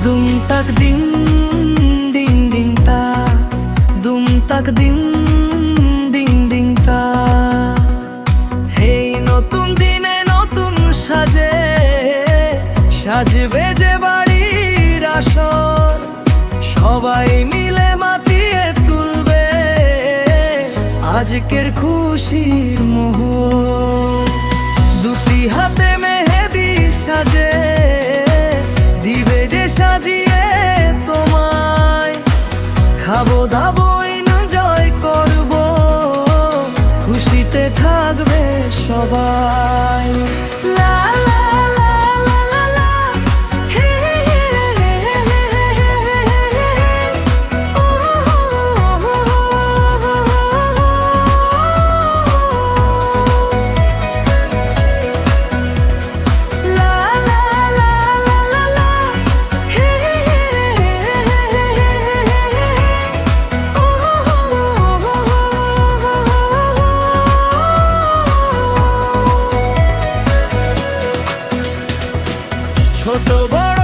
দুম তাক দিন ডিং ডিং তা, দুম তাক দিন ডিং ডিং তা। হেই নতুন দিনে নতুন সাজে সাজবে যে বাড়ির আসর, সবাই মিলে মাতিয়ে তুলবে আজকের খুশির মুহূর্ত। দুটি হাতে মেহেদি সাজে দিবে যে সাজিয়ে তোমায়, খাবো দাবো এনজয় করবো, খুশিতে থাকবে সবাই। লা লা লা লা লা লা, হে হে হে হে হে হে, ও হো হো হো হো। লা লা লা লা লা লা, হে হে হে হে হে হে, ও হো হো হো হো। ছোট বড়